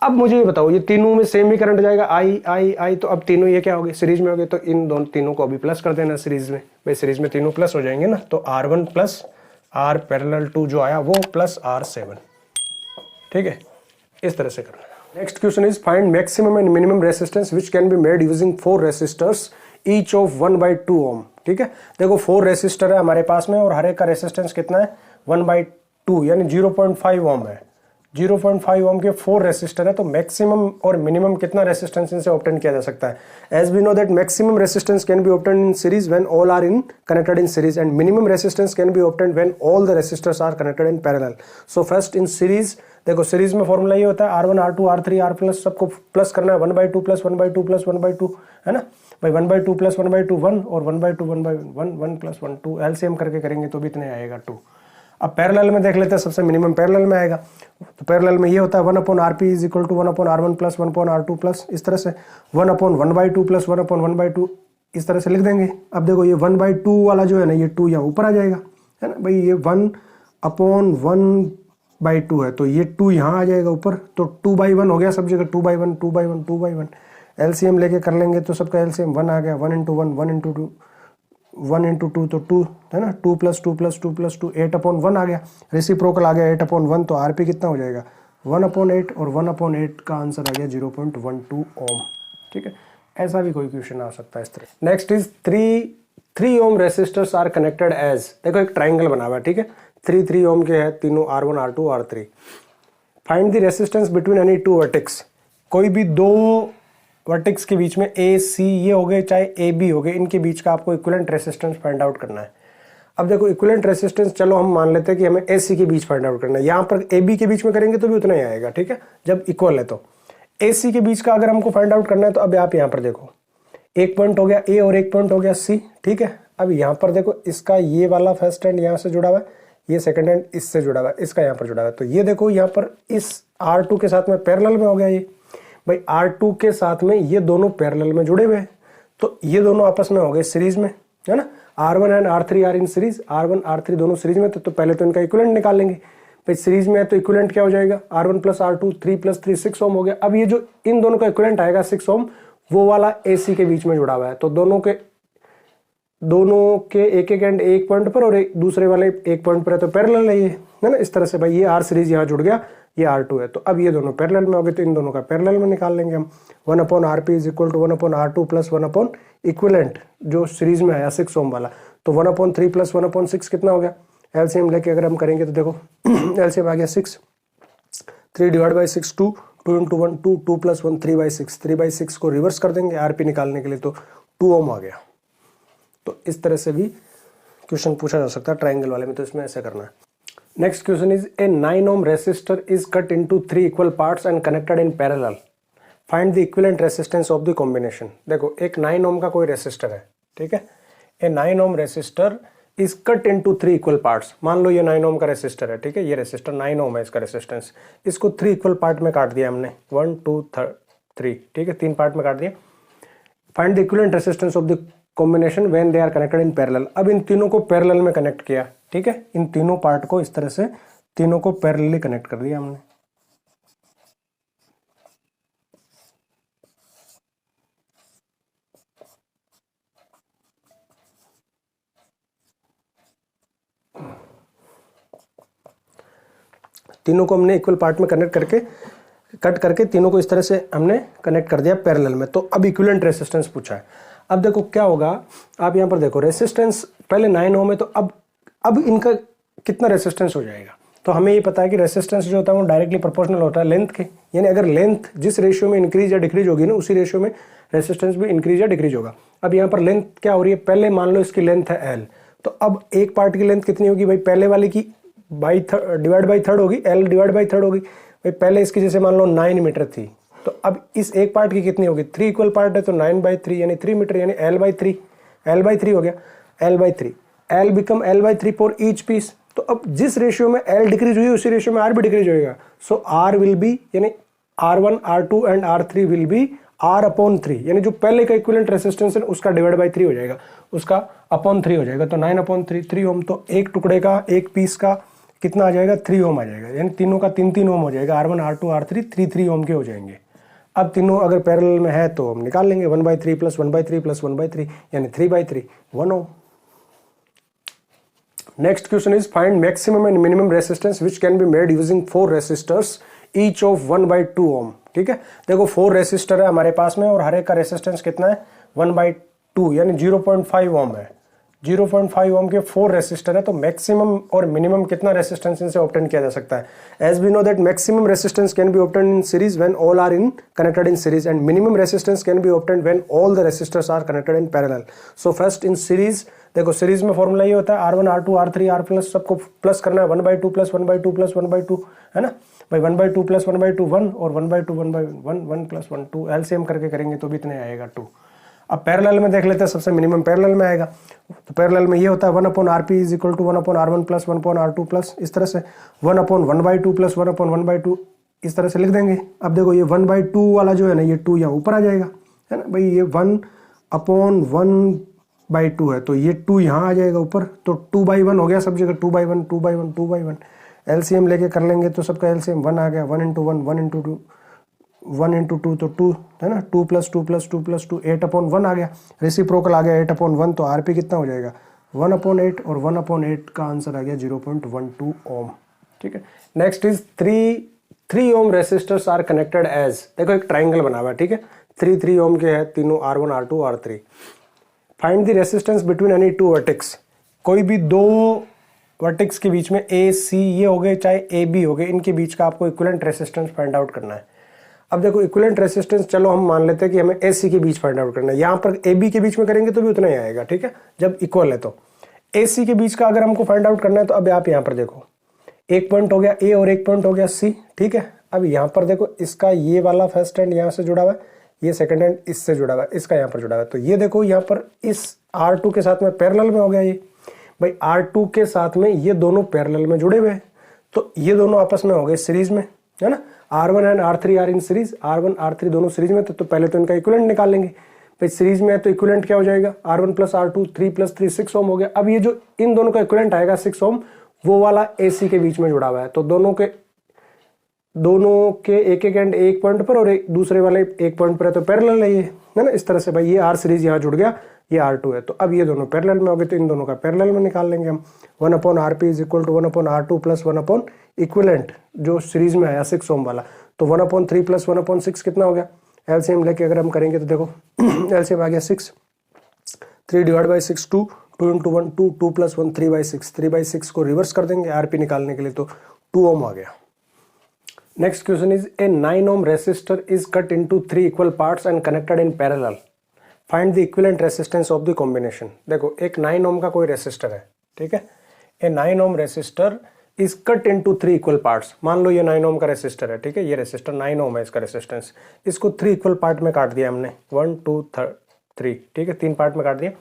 अब मुझे ये बताओ, ये तीनों में सेम ही करंट जाएगा, I, तो अब तीनों ये क्या हो गए, सीरीज में हो गए, तो इन दोनों तीनों को अभी प्लस कर देना सीरीज में। भाई सीरीज में तीनों प्लस हो जाएंगे ना, तो R1 प्लस R पैरेलल 2 जो आया वो प्लस R7, ठीक है, इस तरह से करना है। Next question is find maximum and minimum resistance which can be made using 4 resistors each of 1/2 ohm, ठीक है। देखो 4 रेसिस्टर है हमारे पास में और हर एक का रेसिस्टेंस कितना है, 1/2 यानी 0.5 ओम है। 0.5 ओम के 4 रेसिस्टर है, तो मैक्सिमम और मिनिमम कितना रेसिस्टेंस इनसे ऑब्टेन किया जा सकता है। As we know that maximum resistance can be obtain in series when all are in connected in series and minimum resistance can be obtain when all the resistors are connected in parallel. So first in series, देखो सीरीज में फॉर्मूला ये होता है R1 R2 R3 R plus, सबको प्लस करना है, 1/2 प्लस 1/2 प्लस 1/2 है ना भाई, 1/2 प्लस 1/2 1 और 1/2 1/1 1 प्लस 1 2, एलसीएम करके करेंगे तो भी इतने आएगा 2। अब पैरेलल में देख लेते हैं, सबसे मिनिमम पैरेलल में आएगा, तो पैरेलल में ये होता है 1/RP is equal to 1/R1 plus 1/R2 plus, इस तरह से 1/1/2 प्लस 1/1/2 इस तरह से लिख देंगे। अब देखो ये 1/2 वाला जो है ना, ये 2 यहाँ ऊपर आ जाएगा, है ना भाई, ये 1/1/2 है, तो ये 2 यहाँ आ जाएगा ऊपर, तो 2/1 हो गया सब जगह, 2/1 2/1 2/1। एलसीएम लेके कर लेंगे तो सबका एलसीएम 1 आ गया, 1 × 1 1 × 2 1 × 2 तो 2 है ना, 2 + 2 + 2 + 2 8/1 आ गया, रेसिप्रोकल आ गया 8/1, तो RP कितना हो जाएगा 1/8 और 1/8 का आंसर आ गया 0.12 ओम, ठीक है। ऐसा भी कोई क्वेश्चन आ सकता है इस तरह। Next is 3 ohm resistors are connected as, देखो एक ट्राइंगल बना हुआ है, ठीक है, 3 ओम के हैं तीनों, R1 R2 R3। Find the resistance between any 2 vertex, कोई भी 2 वर्टेक्स के बीच में AC ये हो गए चाहे AB हो गए, इनके बीच का आपको इक्विवेलेंट रेसिस्टेंस फाइंड आउट करना है। अब देखो इक्विवेलेंट रेसिस्टेंस, चलो हम मान लेते हैं कि हमें AC के बीच फाइंड आउट करना है, यहाँ पर AB के बीच में करेंगे तो भी उतना ही आएगा, ठीक है, जब इक्वल है। तो AC के बीच का अगर हमको फाइंड आउट करना है, तो अब आप यहाँ पर देखो, एक पॉइंट हो गया A और एक पॉइंट हो गया C, ठीक है, अब यहाँ पर देखो इसका ये वाला फर्स्ट एंड यहाँ से जुड़ा हुआ है, ये सेकंड एंड इससे जुड़ा हुआ है, इसका यहाँ पर जुड़ा हुआ है। तो ये देखो यहाँ पर इस R2 के साथ में पैरेलल में हो गया। ये भाई R2 के साथ में ये दोनों पैरेलल में जुड़े हुए हैं, तो ये दोनों आपस में हो गए सीरीज में, है ना। R1 and R3 are in series, R1 R3 दोनों सीरीज में, तो पहले तो इनका इक्विवेलेंट निकाल लेंगे। भाई सीरीज में है तो इक्विवेलेंट क्या हो जाएगा, R1 प्लस R2 3 प्लस 3 6 ओम हो गया। अब ये जो इन दोनों का इक्विवेलेंट आएगा 6 ओम, वो वाला AC के बीच में जुड़ा हुआ है, तो दोनों के एक एक एंड एक पॉइंट पर और एक दूसरे वाले एक पॉइंट पर है, तो पैरेलल है ये, है ना। इस तरह से भाई ये R सीरीज यहाँ जुड़ गया, ये R2 है, तो अब ये दोनों पैरेलल में हो गए, तो इन दोनों का पैरेलल में निकाल लेंगे हम। 1/RP is equal to 1/R2 plus 1 equivalent जो सीरीज में आया 6 ओम वाला, तो 1/3 प्लस 1/6 कितना हो गया। एलसीएम लेके अगर हम करेंगे तो देखो एलसीएम आ गया 6, 3 डिवाइड बाई 6 2, 2 इंटू 1 2, 2 प्लस 1 3/6, 3/6 को रिवर्स कर देंगे RP निकालने के लिए, तो 2 ओम आ गया। तो इस तरह से भी क्वेश्चन पूछा जा सकता है ट्रायंगल वाले में, तो इसमें ऐसे करना है। Next question is a 9 ohm resistor is cut into 3 equal parts and connected in parallel, find the equivalent resistance of the combination. देखो एक 9 ओम का कोई रेसिस्टर है, ठीक है। ए 9 ohm resistor is cut into 3 equal parts. मान लो ये 9 ओम का रेसिस्टर है, ठीक है। ये रेसिस्टर 9 ओम है, इसका रेसिस्टेंस, इसको 3 इक्वल पार्ट में काट दिया हमने, 1 2 3, ठीक है, 3 पार्ट में काट दिया। Find the equivalent resistance of the combination when they are connected in parallel. अब इन तीनों को पैरेलल में कनेक्ट किया, ठीक है। इन तीनों पार्ट को इस तरह से तीनों को पैरेलली कनेक्ट कर दिया हमने। तीनों को हमने इक्वल पार्ट में कनेक्ट करके कट करके तीनों को इस तरह से हमने कनेक्ट कर दिया पैरेलल में। तो अब इक्विवेलेंट रेसिस्टेंस पूछा है। अब देखो क्या होगा, आप यहाँ पर देखो रेसिस्टेंस पहले 9 ओम है, तो अब इनका कितना रेसिस्टेंस हो जाएगा। तो हमें ये पता है कि रेसिस्टेंस जो होता है वो डायरेक्टली प्रोपोर्शनल होता है लेंथ के, यानी अगर लेंथ जिस रेशियो में इंक्रीज या डिक्रीज होगी ना, उसी रेशियो में रेसिस्टेंस भी इंक्रीज या डिक्रीज होगा। अब यहाँ पर लेंथ क्या हो रही है, पहले मान लो इसकी लेंथ है L, तो अब एक पार्ट की लेंथ कितनी होगी भाई, पहले वाले की डिवाइड बाई थर्ड होगी, L डिवाइड बाई थर्ड होगी। भाई पहले इसकी जैसे मान लो 9 मीटर थी, तो अब इस एक पार्ट की कितनी होगी, 3 इक्वल पार्ट है, तो 9/3 यानी 3 मीटर, यानी L/3 हो गया, L/3, L become L/3 for each piece. तो अब जिस रेशियो में L डिक्रीज हुई उसी रेशियो में R भी डिक्रीज होएगा। सो R विल बी, यानी R1 R2 and R3 will be R/3, यानी जो पहले का इक्विवेलेंट रेसिस्टेंस है उसका डिवाइड बाई 3 हो जाएगा, उसका अपॉन 3 हो जाएगा, तो 9/3 3 ओम। तो एक टुकड़े का एक पीस का कितना आ जाएगा, 3 ओम आ जाएगा, यानी तीनों का 3 ओम हो जाएगा। R1 R2 R3 3 ओम के हो जाएंगे। अब तीनों अगर पैरेलल में है तो हम निकाल लेंगे 1/3 प्लस 1/3 प्लस 1/3, यानी 3/3 1 ohm. Next question is find maximum and minimum resistance which can be made using 4 resistors each of 1/2 ohm. ठीक है, देखो 4 रेसिस्टर है हमारे पास में और हर एक का रेसिस्टेंस कितना है 1/2, यानी 0.5 ओम है। 0.5 ओम के 4 रेसिस्टर है, तो मैक्सिमम और मिनिमम कितना रेसिस्टेंस इनसे ऑब्टेन किया जा सकता है। As we know that maximum resistance can be obtain in series when all are in connected in series and minimum resistance can be obtain when all the resistors are connected in parallel. So first in series, देखो सीरीज में फॉर्मूला ये होता है R1 R2 R3 R plus सबको प्लस करना है 1/2 प्लस 1/2 प्लस 1/2, है ना भाई 1/2 प्लस 1/2 1 और 1/2 1/1 1 प्लस 1 2, एलसीएम करके करेंगे तो भी इतने आएगा 2। अब पैरेलल में देख लेते हैं, सबसे मिनिमम पैरेलल में आएगा, तो पैरेलल में ये होता है 1/RP is equal to 1/R1 plus 1/R2 plus इस तरह से 1/1/2 प्लस 1/1/2 इस तरह से लिख देंगे। अब देखो ये 1/2 वाला जो है ना, ये 2 यहाँ ऊपर आ जाएगा, है ना भाई, ये 1/1/2 है, तो ये 2 यहाँ आ जाएगा ऊपर, तो 2/1 हो गया सब जगह, 2/1 2/1 2/1। एलसीएम लेके कर लेंगे तो सबका एलसीएम 1 आ गया, 1 × 1 1 × 2 1 × 2 तो 2, है ना, 2 + 2 + 2 + 2 8/1 आ गया, रेसिप्रोकल आ गया 8/1, तो आरपी कितना हो जाएगा 1/8 और 1/8 का आंसर आ गया 0.12 ओम। ठीक है, next is 3 ohm resistors are connected as, देखो एक ट्राइंगल बना हुआ है, ठीक है, 3 ओम के है तीनों R1 R2 R3। Find the resistance between any 2 vertex, कोई भी 2 वर्टेक्स के बीच में ए सी ये हो गए चाहे ए बी हो गए, इनके बीच का आपको इक्विवेलेंट रेसिस्टेंस फाइंड आउट करना है। अब देखो इक्विवेलेंट रेसिस्टेंस चलो हम मान लेते हैं कि हमें ए सी के बीच फाइंड आउट करना है, यहाँ पर ए बी के बीच में करेंगे तो भी उतना ही आएगा, ठीक है, जब इक्वल है। तो ए सी के बीच का अगर हमको फाइंड आउट करना है तो अब आप यहाँ पर देखो एक पॉइंट हो गया ए और एक पॉइंट हो गया सी, ठीक है। अब यहाँ पर देखो इसका ये वाला फर्स्ट एंड यहाँ से जुड़ा हुआ है, ये सेकंड हैंड इससे जुड़ा हुआ है, इसका यहाँ पर जुड़ा हुआ है। तो ये देखो यहाँ पर इस R2 के साथ में पैरेलल में हो गया ये भाई, R2 के साथ में ये दोनों पैरेलल में जुड़े हुए हैं, तो ये दोनों आपस में हो गए सीरीज में, है ना। R1 and R3 are in series, R1 R3 दोनों सीरीज में, तो पहले तो इनका इक्विवेलेंट निकाल लेंगे भाई। सीरीज में है तो इक्विवेलेंट क्या हो जाएगा, R1 प्लस R2, 3 प्लस 3 6 ओम हो गया। अब ये जो इन दोनों का इक्विवेलेंट आएगा 6 ओम, वो वाला AC के बीच में जुड़ा हुआ है, तो दोनों के एक एक एंड एक पॉइंट पर और एक दूसरे वाले एक पॉइंट पर है, तो पैरेलल है ये, है ना। इस तरह से भाई ये R सीरीज यहाँ जुड़ गया, ये R2 है, तो अब ये दोनों पैरेलल में हो गए, तो इन दोनों का पैरेलल में निकाल लेंगे हम। 1/RP is equal to 1/R2 plus 1/ equivalent जो सीरीज में आया 6 ओम वाला, तो 1/3 प्लस 1/6 कितना हो गया। एलसीएम लेके अगर हम करेंगे तो देखो एलसीएम आ गया 6, 3 डिवाइड बाई 6 2, 2 इंटू 1 2, 2 प्लस 1 3/6, 3/6 को रिवर्स कर देंगे आरपी निकालने के लिए, तो 2 ओम आ गया। Next question is a 9 ohm resistor is cut into 3 equal parts and connected in parallel. Find the equivalent resistance of the combination. देखो एक 9 ohm का कोई रेसिस्टर है, ठीक है। ए 9 ohm resistor is cut into 3 equal parts. मान लो ये 9 ohm का रेसिस्टर है, ठीक है। ये रेसिस्टर 9 ohm है, इसका रेसिस्टेंस, इसको 3 इक्वल पार्ट में काट दिया हमने, 1 2 3, ठीक है, 3 पार्ट में काट दिया।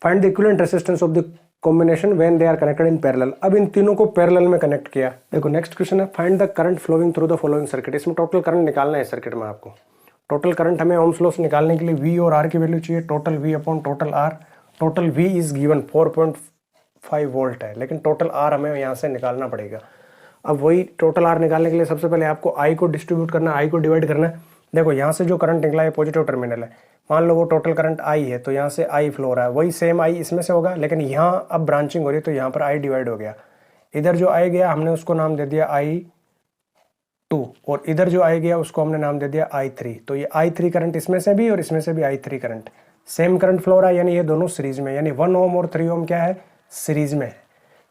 Find the equivalent resistance of the combination when they are connected in parallel. अब इन तीनों को पैरेलल में कनेक्ट किया। देखो नेक्स्ट क्वेश्चन है find the current flowing through the following circuit. इसमें टोटल करंट निकालना है सर्किट में आपको। टोटल करंट हमें ओम्स लॉ से निकालने के लिए V और R की वैल्यू चाहिए, total V upon total R। Total V is given 4.5 volt है, लेकिन टोटल R हमें यहाँ से निकालना पड़ेगा। अब वही टोटल R निकालने के लिए सबसे पहले आपको I को डिस्ट्रीब्यूट करना है, I को डिवाइड करना है। देखो यहाँ से जो करंट निकला है पॉजिटिव टर्मिनल है, मान लो वो टोटल करंट I है, तो यहाँ से I फ्लो हो रहा है, वही सेम I इसमें से होगा, लेकिन यहाँ अब ब्रांचिंग हो रही है, तो यहाँ पर I डिवाइड हो गया। इधर जो I गया हमने उसको नाम दे दिया I2, और इधर जो I गया उसको हमने नाम दे दिया I3। तो ये I3 करंट इसमें से भी और इसमें से भी I3 current same current flow हो रहा है, यानी ये दोनों सीरीज में, यानी 1 ओम और 3 ओम क्या है, सीरीज में है,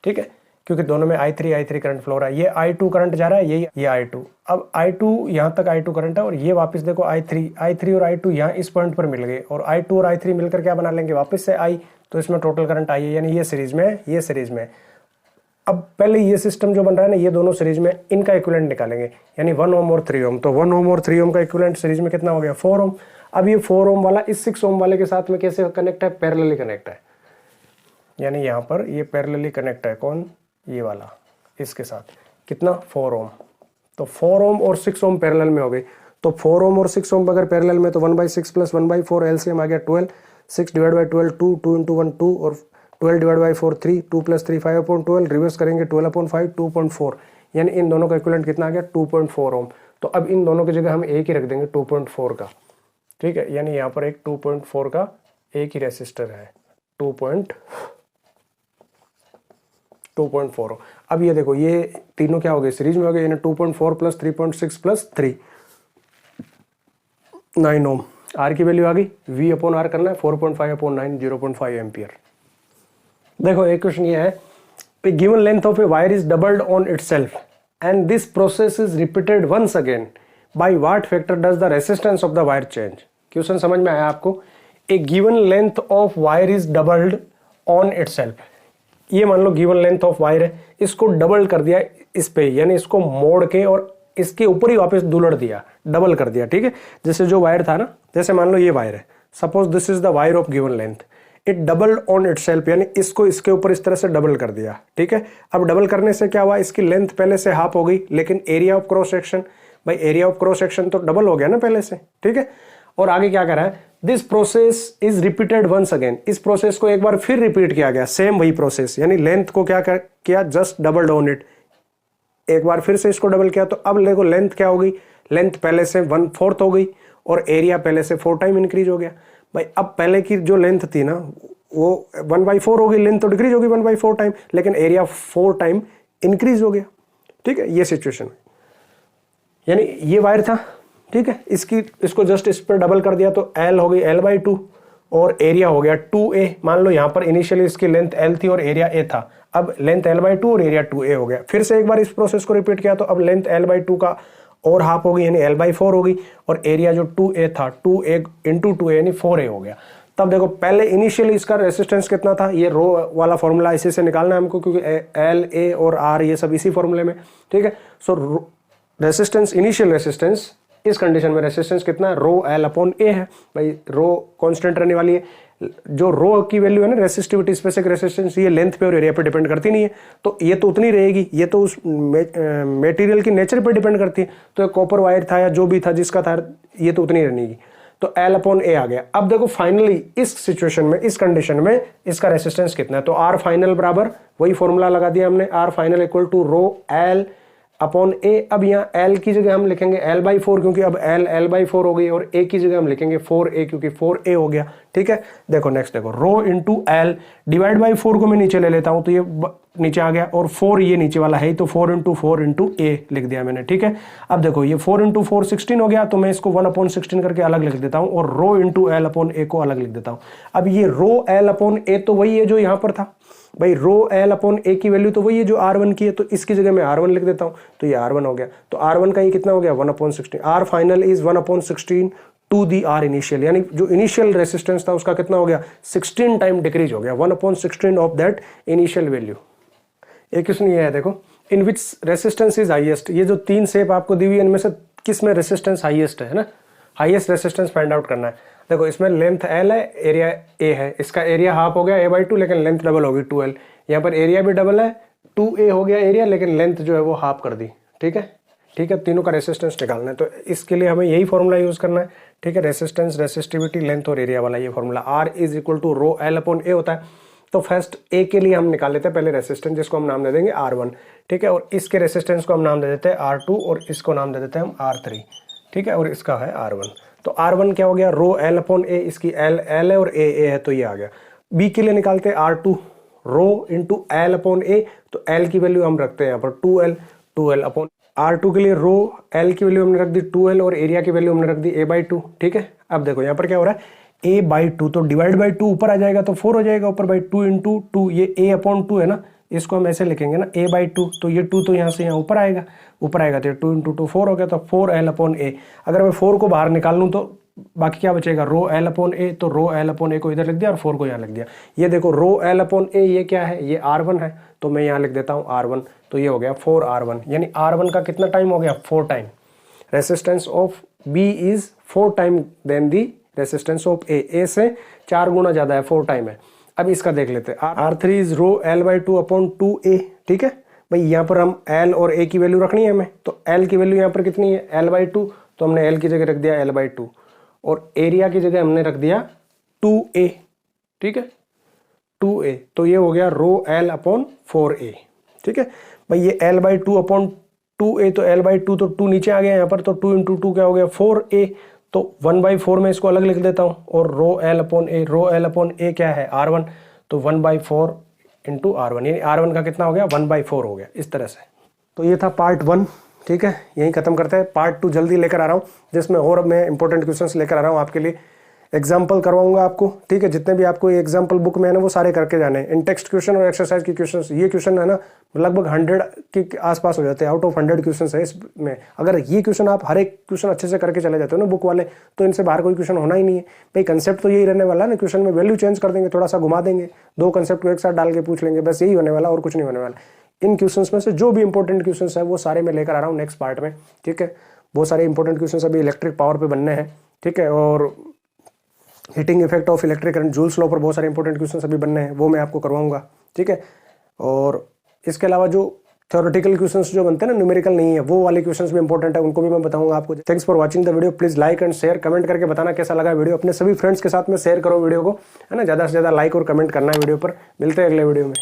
ठीक है, क्योंकि दोनों में I3 करंट फ्लो हो रहा है। ये I2 करंट जा रहा है, ये I2। अब I2 यहाँ तक I2 करंट है, और ये वापस देखो I3 और I2 यहाँ इस पॉइंट पर मिल गए, और I2 और I3 मिलकर क्या बना लेंगे वापस से I, तो इसमें टोटल करंट I है, यानी ये सीरीज में है, ये सीरीज में है। अब पहले ये सिस्टम जो बन रहा है ना, ये दोनों सीरीज में, इनका इक्विवेलेंट निकालेंगे, यानी 1 ओम और 3 ओम। तो 1 ओम और 3 ओम का इक्विवेलेंट सीरीज में कितना हो गया, 4 ओम। अब ये 4 ओम वाला इस 6 ओम वाले के साथ में कैसे कनेक्ट है, पैरेलली कनेक्ट है, यानी यहाँ पर ये पैरेलली कनेक्ट है, कौन, ये वाला इसके साथ, कितना 4 ओम। तो 4 ओम और 6 ओम पैरेलल में हो गई, तो 4 ओम और 6 ओम अगर पैरेलल में, तो 1/6 प्लस 1/4 एलसीएम आ गया 12, 6 डिवाइड बाई 12 2, 2 इंटू 1 2, और 12 डिवाइड बाई 4 3, 2 प्लस 3 5/12, रिवर्स करेंगे 12/5 2.4, यानी इन दोनों का इक्विवेलेंट कितना आ गया 2.4 ओम। तो अब इन दोनों की जगह हम एक ही रख देंगे 2.4 का, ठीक है, यानी यहाँ पर एक 2.4 का एक ही रेसिस्टर है, 2.4। अब ये देखो ये तीनों क्या हो गए, सीरीज में हो गए, यानी 2.4 प्लस 3.6 प्लस 3, 9 ओम। R की वैल्यू आ गई, V अपॉन R करना है, 4.5/9 0.5 एम्पियर। देखो एक क्वेश्चन ये है, a given length of a wire is doubled on itself and this process is repeated once again, by what factor does the resistance of the wire change? Question समझ में आया आपको। a given length of wire is doubled on itself, ये मान लो गिवन लेंथ ऑफ वायर है, इसको डबल कर दिया इस पे, यानी इसको मोड़ के और इसके ऊपर ही वापस दुलड़ दिया, डबल कर दिया, ठीक है। जैसे जो वायर था ना, जैसे मान लो ये वायर है, suppose this is the wire of given length, it doubled on itself, यानी इसको इसके ऊपर इस तरह से डबल कर दिया, ठीक है। अब डबल करने से क्या हुआ, इसकी लेंथ पहले से हाफ हो गई, लेकिन एरिया ऑफ क्रॉस सेक्शन, भाई एरिया ऑफ क्रॉस सेक्शन तो डबल हो गया ना पहले से, ठीक है। और आगे क्या कर रहा है, this process is repeated once again, इस प्रोसेस को एक बार फिर रिपीट किया गया, सेम वही प्रोसेस, यानी लेंथ को क्या किया, जस्ट डबल्ड ऑन इट, एक बार फिर से इसको डबल किया। तो अब देखो लेंथ क्या हो गई, लेंथ पहले से 1/4 हो गई, और एरिया पहले से 4 टाइम इंक्रीज हो गया। भाई अब पहले की जो लेंथ थी ना, वो 1/4 हो गई, लेंथ तो डिक्रीज होगी 1/4 टाइम, लेकिन एरिया 4 टाइम इंक्रीज हो गया, ठीक है। ये सिचुएशन, यानी ये वायर था, ठीक है, इसको जस्ट इस पर डबल कर दिया, तो L हो गई L/2, और एरिया हो गया 2A। मान लो यहाँ पर इनिशियली इसकी लेंथ L थी और एरिया A था, अब लेंथ L/2 और एरिया 2A हो गया। फिर से एक बार इस प्रोसेस को रिपीट किया, तो अब लेंथ L/2 का और हाफ हो गई, यानी L/4 हो गई, और एरिया जो 2A था, 2A इंटू 2A यानी 4A हो गया। तब देखो पहले इनिशियली इसका रेसिस्टेंस कितना था, ये रो वाला फॉर्मूला इसी से निकालना है हमको, क्योंकि L, A और R ये सब इसी फॉर्मूले में, ठीक है। सो रेसिस्टेंस, इनिशियल रेसिस्टेंस इस कंडीशन में रेसिस्टेंस कितना है, रो एल अपॉन ए है। भाई रो कांस्टेंट रहने वाली है, जो रो की वैल्यू है ना रेसिस्टिविटी स्पेसिफिक रेसिस्टेंस, ये लेंथ पे और एरिया पे डिपेंड करती नहीं है, तो ये तो उतनी रहेगी, ये तो उस मटेरियल की नेचर पे डिपेंड करती है। तो कॉपर वायर था या जो भी था जिसका था, ये तो उतनी रहनी, तो एल अपॉन ए आ गया। अब देखो फाइनली इस सिचुएशन में, इस कंडीशन में इसका रेसिस्टेंस कितना है, तो आर फाइनल बराबर वही फॉर्मूला लगा दिया हमने, R final equal to rho L upon A. अब यहाँ एल की जगह हम लिखेंगे एल बाई 4, क्योंकि अब एल बाई 4 हो गई, और ए की जगह हम लिखेंगे 4a, क्योंकि 4a हो गया। ठीक है, देखो नेक्स्ट देखो, rho into L divide by 4 को मैं नीचे ले लेता हूं, तो ये नीचे आ गया, और 4 ये नीचे वाला है, तो 4 इंटू ए लिख दिया मैंने। ठीक है, अब देखो ये 4 इंटू 4 16 हो गया, तो मैं इसको 1 अपॉन 16 करके अलग लिख देता हूं, और रो इंटू एल अपॉन ए को अलग लिख देता हूं। अब ये रो एल अपॉन ए तो वही है जो यहां पर था, भाई रो एल अपॉन ए की वैल्यू तो वही है जो R1 की है, तो इसकी जगह मैं R1 लिख देता हूं, तो ये R1 हो गया। तो R1 का ये कितना हो गया, 1 upon 16, R final is 1 upon 16 to the R initial, यानी जो इनिशियल रेसिस्टेंस था उसका कितना हो गया, 16 टाइम डिक्रीज हो गया, 1 upon 16 of that initial value. एक क्वेश्चन ये है, देखो इन विच रेसिस्टेंस इज हाईएस्ट, ये जो 3 शेप आपको दी हुई है इनमें से किस में रेसिस्टेंस हाईएस्ट है ना, हाईएस्ट रेसिस्टेंस फाइंड आउट करना है। देखो इसमें लेंथ एल है, एरिया ए है, इसका एरिया हाफ हो गया a/2, लेकिन लेंथ डबल होगी 2l, यहाँ पर एरिया भी डबल है, 2a हो गया एरिया, लेकिन लेंथ जो है वो हाफ कर दी। ठीक है, ठीक है, तीनों का रेसिस्टेंस निकालना है, तो इसके लिए हमें यही फॉर्मूला यूज करना है। ठीक है, रेसिस्टेंस, रेसिस्टिविटी, लेंथ और एरिया वाला ये formula, R is equal to rho L upon A होता है। तो फर्स्ट ए के लिए हम निकाल लेते हैं पहले रेसिस्टेंस, जिसको हम नाम दे देंगे R1। ठीक है, और इसके रेसिस्टेंस को हम नाम दे देते हैं R2, और इसको नाम दे देते हैं हम R3। ठीक है, और इसका है R1। तो R1 क्या हो गया, रो एल अपॉन ए, इसकी एल है और ए है, तो ये आ गया। बी के लिए निकालते हैं R2, rho into L upon ए, तो एल की वैल्यू हम रखते हैं यहाँ पर 2l अपॉन, R2 के लिए रो एल की वैल्यू हमने रख दी 2l, और एरिया की वैल्यू हमने रख दी a/2। ठीक है, अब देखो यहाँ पर क्या हो रहा है, a/2, तो डिवाइड बाई 2 ऊपर आ जाएगा तो 4 हो जाएगा, ऊपर बाई 2 इंटू 2, ये a अपॉन 2 है ना, इसको हम ऐसे लिखेंगे ना a/2, तो ये 2 तो यहाँ से यहाँ ऊपर आएगा तो 2 इंटू 2 4 हो गया, तो 4l अपॉन ए। अगर मैं 4 को बाहर निकाल लूँ तो बाकी क्या बचेगा, रो एल अपॉन ए, तो रो एल अपॉन ए को इधर लिख दिया और 4 को यहाँ लिख दिया। ये देखो रो एल अपॉन ए ये क्या है, ये R1 है, तो मैं यहाँ लिख देता हूँ R1, तो ये हो गया 4R1, यानी R1 का कितना टाइम हो गया, 4 time. Resistance of B is 4 time then the resistance of A से 4 गुना ज्यादा है, 4 टाइम है। अब इसका देख लेते हैं, R3 is row L/2 upon 2a। ठीक है भाई, यहाँ पर हम L और A की वैल्यू रखनी है हमें, तो L की वैल्यू यहाँ पर कितनी है, L/2, तो हमने L की जगह रख दिया L/2, और एरिया की जगह हमने रख दिया 2a। ठीक है, 2a, तो ये हो गया रो L अपॉन 4a। ठीक है भाई, ये L/2 अपॉन 2a, तो L/2 तो 2 नीचे आ गया यहाँ पर, तो 2 इंटू 2 क्या हो गया 4a, तो 1/4 में इसको अलग लिख देता हूँ, और रो एल अपॉन ए क्या है R1, तो 1/4 इंटू R1, यानी R1 का कितना हो गया 1/4 हो गया, इस तरह से। तो ये था पार्ट 1। ठीक है, यहीं खत्म करते हैं, पार्ट 2 जल्दी लेकर आ रहा हूँ, जिसमें और मैं इंपॉर्टेंट क्वेश्चंस लेकर आ रहा हूँ आपके लिए, एग्जाम्पल करवाऊंगा आपको। ठीक है, जितने भी आपको एग्जाम्पल बुक में है ना वो सारे करके जाने हैं, इन टेक्स्ट क्वेश्चन और एक्सरसाइज के क्वेश्चंस। ये क्वेश्चन है ना लगभग 100 के आसपास हो जाते हैं, आउट ऑफ 100 क्वेश्चन है इसमें। अगर ये क्वेश्चन आप हर एक क्वेश्चन अच्छे से करके चले जाते हो ना बुक वाले, तो इनसे बाहर कोई क्वेश्चन होना ही नहीं है भाई। कंसेप्ट तो यही रहने वाला है ना, क्वेश्चन में वैल्यू चेंज कर देंगे, थोड़ा सा घुमा देंगे, 2 कंसेप्ट को एक साथ डाल के पूछ लेंगे, बस यही होने वाला और कुछ नहीं होने वाला। इन क्वेश्चंस में से जो भी इंपॉर्टेंट क्वेश्चंस है वो सारे मैं लेकर आ रहा हूँ नेक्स्ट पार्ट में। ठीक है, बहुत सारे इंपॉर्टेंट क्वेश्चंस अभी इलेक्ट्रिक पावर पे बनने हैं। ठीक है, और heating effect of electric current, joules law पर बहुत सारे इंपॉर्टेंट क्वेश्चंस अभी बनने हैं, वो मैं आपको करवाऊंगा। ठीक है, और इसके अलावा जो थ्योरेटिकल क्वेश्चंस जो बनते हैं ना, न्यूमेरिकल नहीं है, वो वाले क्वेश्चंस भी इंपॉर्टेंट है, उनको भी मैं बताऊंगा आपको। Thanks for watching the video, please like and share, comment करके बताना कैसा लगा वीडियो। अपने सभी फ्रेंड्स के साथ में शेयर करो वीडियो को, है ना, ज़्यादा से ज़्यादा लाइक और कमेंट करना है वीडियो पर। मिलते हैं अगले वीडियो में।